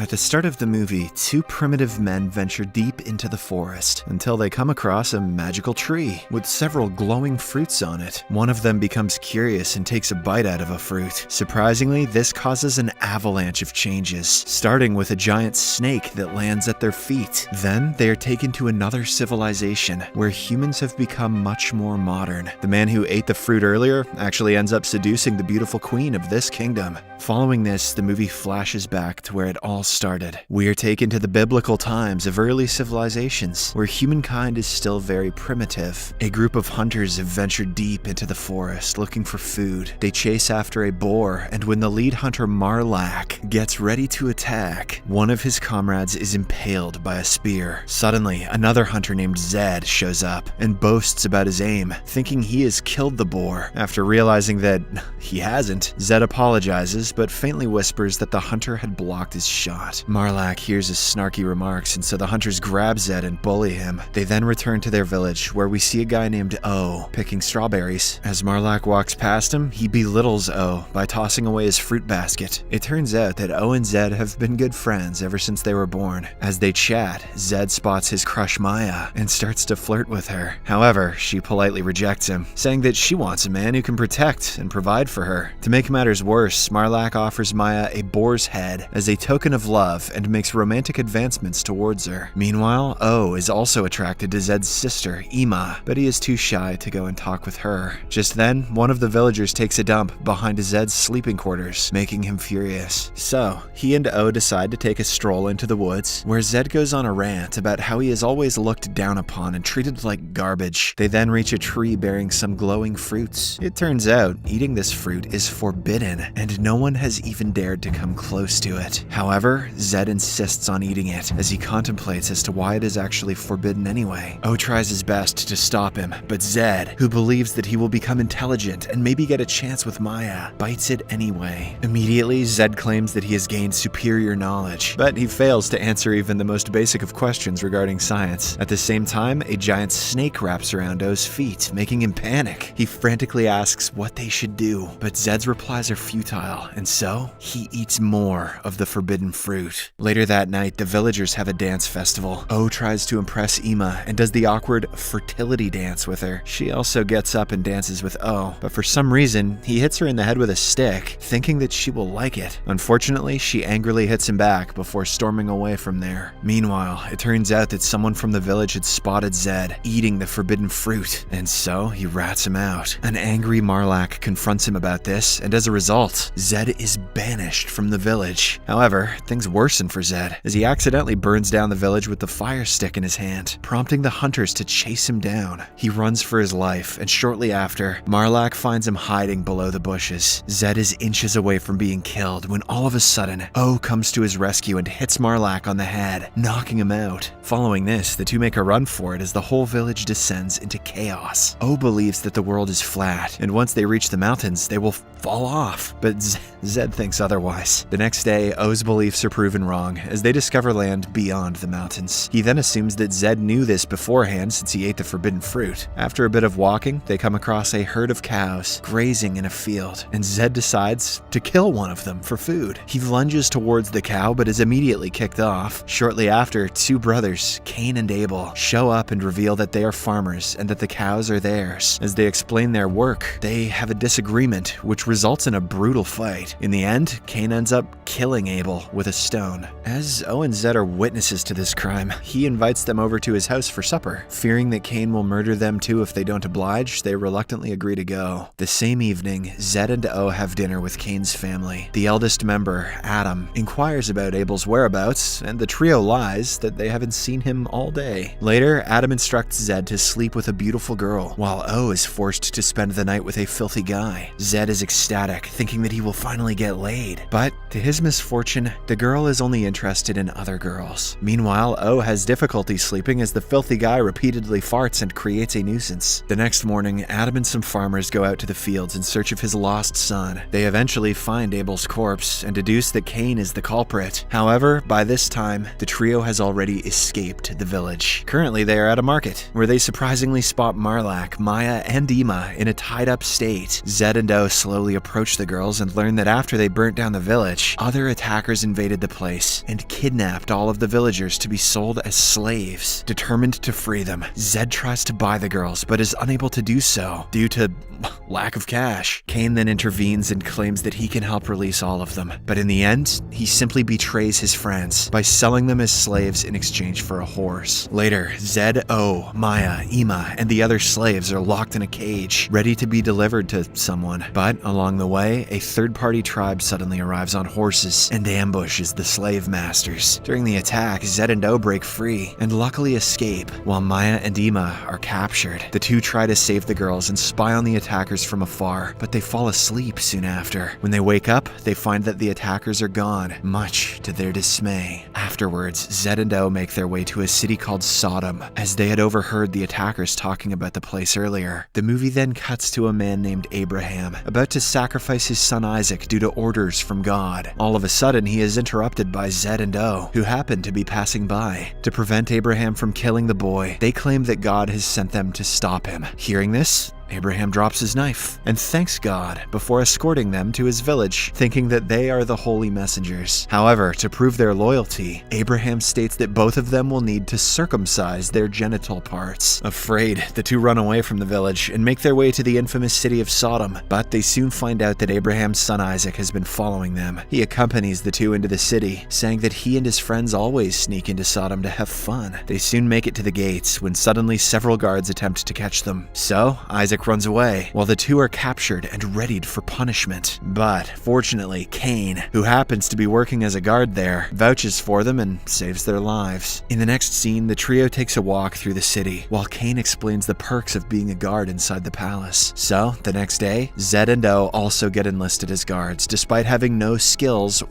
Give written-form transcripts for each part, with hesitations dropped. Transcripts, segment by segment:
At the start of the movie, two primitive men venture deep into the forest until they come across a magical tree with several glowing fruits on it. One of them becomes curious and takes a bite out of a fruit. Surprisingly, this causes an avalanche of changes, starting with a giant snake that lands at their feet. Then they are taken to another civilization where humans have become much more modern. The man who ate the fruit earlier actually ends up seducing the beautiful queen of this kingdom. Following this, the movie flashes back to where it all started. We are taken to the biblical times of early civilizations, where humankind is still very primitive. A group of hunters have ventured deep into the forest looking for food. They chase after a boar, and when the lead hunter Marlak gets ready to attack, one of his comrades is impaled by a spear. Suddenly, another hunter named Zed shows up and boasts about his aim, thinking he has killed the boar. After realizing that he hasn't, Zed apologizes, but faintly whispers that the hunter had blocked his shot. Marlak hears his snarky remarks, and so the hunters grab Zed and bully him. They then return to their village, where we see a guy named O picking strawberries. As Marlak walks past him, he belittles O by tossing away his fruit basket. It turns out that O and Zed have been good friends ever since they were born. As they chat, Zed spots his crush Maya and starts to flirt with her. However, she politely rejects him, saying that she wants a man who can protect and provide for her. To make matters worse, Marlak offers Maya a boar's head as a token of love and makes romantic advancements towards her. Meanwhile, O is also attracted to Zed's sister, Ima, but he is too shy to go and talk with her. Just then, one of the villagers takes a dump behind Zed's sleeping quarters, making him furious. So, he and O decide to take a stroll into the woods, where Zed goes on a rant about how he is always looked down upon and treated like garbage. They then reach a tree bearing some glowing fruits. It turns out, eating this fruit is forbidden, and no one has even dared to come close to it. However, Zed insists on eating it, as he contemplates as to why it is actually forbidden anyway. O tries his best to stop him, but Zed, who believes that he will become intelligent and maybe get a chance with Maya, bites it anyway. Immediately, Zed claims that he has gained superior knowledge, but he fails to answer even the most basic of questions regarding science. At the same time, a giant snake wraps around O's feet, making him panic. He frantically asks what they should do, but Zed's replies are futile, and so he eats more of the forbidden fruit. Later that night, the villagers have a dance festival. O tries to impress Ima and does the awkward fertility dance with her. She also gets up and dances with O, but for some reason, he hits her in the head with a stick, thinking that she will like it. Unfortunately, she angrily hits him back before storming away from there. Meanwhile, it turns out that someone from the village had spotted Zed eating the forbidden fruit, and so he rats him out. An angry Marlak confronts him about this, and as a result, Zed is banished from the village. However, things worsen for Zed, as he accidentally burns down the village with the fire stick in his hand, prompting the hunters to chase him down. He runs for his life, and shortly after, Marlak finds him hiding below the bushes. Zed is inches away from being killed when all of a sudden, O comes to his rescue and hits Marlak on the head, knocking him out. Following this, the two make a run for it as the whole village descends into chaos. O believes that the world is flat, and once they reach the mountains, they will fall off, but Zed thinks otherwise. The next day, O's beliefs are proven wrong, as they discover land beyond the mountains. He then assumes that Zed knew this beforehand since he ate the forbidden fruit. After a bit of walking, they come across a herd of cows grazing in a field, and Zed decides to kill one of them for food. He lunges towards the cow, but is immediately kicked off. Shortly after, two brothers, Cain and Abel, show up and reveal that they are farmers and that the cows are theirs. As they explain their work, they have a disagreement, which results in a brutal fight. In the end, Cain ends up killing Abel with a stone. As O and Zed are witnesses to this crime, he invites them over to his house for supper. Fearing that Cain will murder them too if they don't oblige, they reluctantly agree to go. The same evening, Zed and O have dinner with Cain's family. The eldest member, Adam, inquires about Abel's whereabouts, and the trio lies that they haven't seen him all day. Later, Adam instructs Zed to sleep with a beautiful girl, while O is forced to spend the night with a filthy guy. Zed is ecstatic, thinking that he will finally get laid. But, to his misfortune, the girl is only interested in other girls. Meanwhile, O has difficulty sleeping as the filthy guy repeatedly farts and creates a nuisance. The next morning, Adam and some farmers go out to the fields in search of his lost son. They eventually find Abel's corpse and deduce that Cain is the culprit. However, by this time, the trio has already escaped the village. Currently, they are at a market, where they surprisingly spot Marlak, Maya, and Ima in a tied-up state. Zed and O slowly approach the girls and learn that after they burnt down the village, other attackers invaded invaded the place and kidnapped all of the villagers to be sold as slaves. Determined to free them, Zed tries to buy the girls but is unable to do so due to lack of cash. Cain then intervenes and claims that he can help release all of them, but in the end, he simply betrays his friends by selling them as slaves in exchange for a horse. Later, Zed, O, Maya, Ima, and the other slaves are locked in a cage, ready to be delivered to someone. But along the way, a third-party tribe suddenly arrives on horses and ambushes the slave masters. During the attack, Zed and O break free and luckily escape, while Maya and Ima are captured. The two try to save the girls and spy on the attackers from afar, but they fall asleep soon after. When they wake up, they find that the attackers are gone, much to their dismay. Afterwards, Zed and O make their way to a city called Sodom, as they had overheard the attackers talking about the place earlier. The movie then cuts to a man named Abraham, about to sacrifice his son Isaac due to orders from God. All of a sudden, he is interrupted by Zed and O, who happen to be passing by. To prevent Abraham from killing the boy, they claim that God has sent them to stop him. Hearing this, Abraham drops his knife and thanks God before escorting them to his village, thinking that they are the holy messengers. However, to prove their loyalty, Abraham states that both of them will need to circumcise their genital parts. Afraid, the two run away from the village and make their way to the infamous city of Sodom, but they soon find out that Abraham's son Isaac has been following them. He accompanies the two into the city, saying that he and his friends always sneak into Sodom to have fun. They soon make it to the gates when suddenly several guards attempt to catch them. So, Isaac runs away, while the two are captured and readied for punishment. But, fortunately, Cain, who happens to be working as a guard there, vouches for them and saves their lives. In the next scene, the trio takes a walk through the city, while Cain explains the perks of being a guard inside the palace. So, the next day, Zed and O also get enlisted as guards, despite having no skills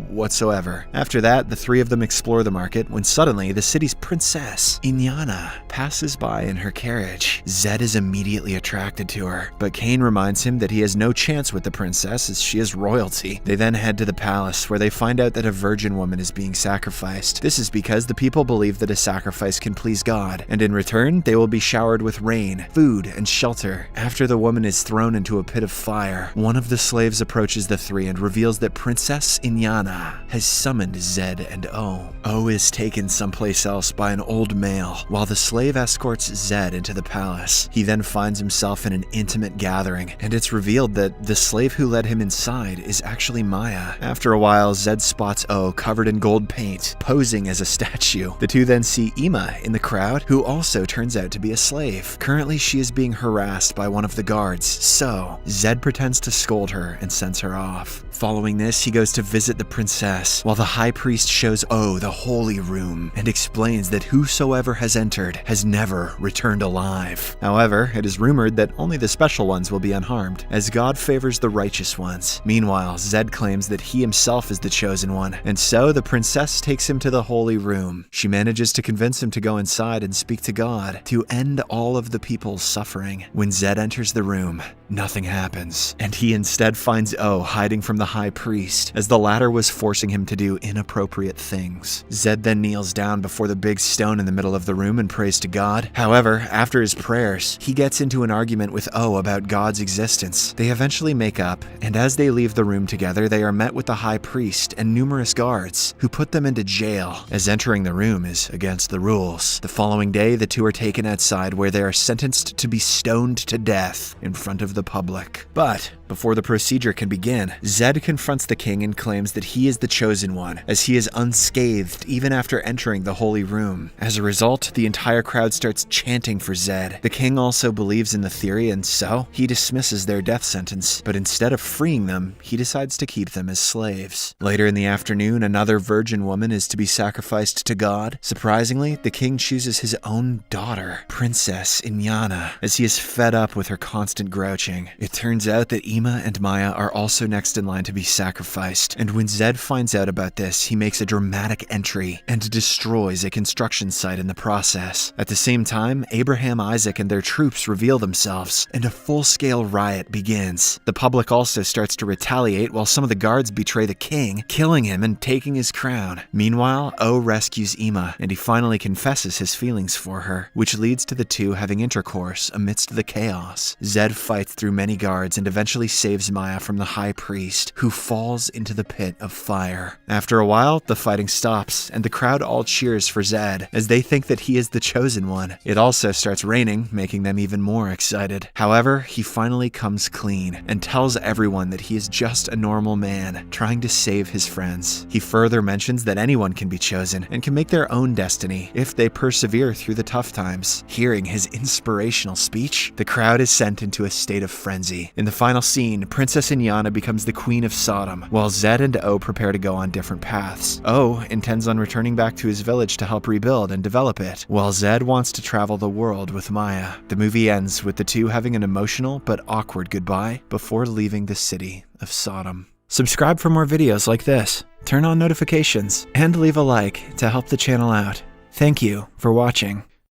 whatsoever. After that, the three of them explore the market when suddenly the city's princess, Inyana, passes by in her carriage. Zed is immediately attracted to her, but Cain reminds him that he has no chance with the princess as she is royalty. They then head to the palace where they find out that a virgin woman is being sacrificed. This is because the people believe that a sacrifice can please God, and in return, they will be showered with rain, food, and shelter. After the woman is thrown into a pit of fire, one of the slaves approaches the three and reveals that Princess Inyana has summoned Zed and O. O is taken someplace else by an old male, while the slave escorts Zed into the palace. He then finds himself in an intimate gathering, and it's revealed that the slave who led him inside is actually Maya. After a while, Zed spots O covered in gold paint, posing as a statue. The two then see Ima in the crowd, who also turns out to be a slave. Currently, she is being harassed by one of the guards, so Zed pretends to scold her and sends her off. Following this, he goes to visit the princess, while the high priest shows O the holy room and explains that whosoever has entered has never returned alive. However, it is rumored that only the special ones will be unharmed, as God favors the righteous ones. Meanwhile, Zed claims that he himself is the chosen one, and so the princess takes him to the holy room. She manages to convince him to go inside and speak to God to end all of the people's suffering. When Zed enters the room, nothing happens, and he instead finds O hiding from the high priest, as the latter was forcing him to do inappropriate things. Zed then kneels down before the big stone in the middle of the room and prays to God. However, after his prayers, he gets into an argument with O about God's existence. They eventually make up, and as they leave the room together, they are met with the high priest and numerous guards, who put them into jail, as entering the room is against the rules. The following day, the two are taken outside, where they are sentenced to be stoned to death in front of the public. But before the procedure can begin, Zed confronts the king and claims that he is the chosen one, as he is unscathed even after entering the holy room. As a result, the entire crowd starts chanting for Zed. The king also believes in the theory, and so he dismisses their death sentence, but instead of freeing them, he decides to keep them as slaves. Later in the afternoon, another virgin woman is to be sacrificed to God. Surprisingly, the king chooses his own daughter, Princess Inyana, as he is fed up with her constant grouching. It turns out that Ima and Maya are also next in line to be sacrificed, and when Zed finds out about this, he makes a dramatic entry and destroys a construction site in the process. At the same time, Abraham, Isaac, and their troops reveal themselves, and a full-scale riot begins. The public also starts to retaliate, while some of the guards betray the king, killing him and taking his crown. Meanwhile, O rescues Ima, and he finally confesses his feelings for her, which leads to the two having intercourse amidst the chaos. Zed fights through many guards and eventually saves Maya from the high priest, who falls into the pit of fire. After a while, the fighting stops, and the crowd all cheers for Zed, as they think that he is the chosen one. It also starts raining, making them even more excited. However, he finally comes clean, and tells everyone that he is just a normal man, trying to save his friends. He further mentions that anyone can be chosen, and can make their own destiny, if they persevere through the tough times. Hearing his inspirational speech, the crowd is sent into a state of frenzy. In the final scene, Princess Inyana becomes the Queen of Sodom, while Zed and O prepare to go on different paths. O intends on returning back to his village to help rebuild and develop it, while Zed wants to travel the world with Maya. The movie ends with the two having an emotional but awkward goodbye before leaving the city of Sodom. Subscribe for more videos like this, turn on notifications, and leave a like to help the channel out. Thank you for watching.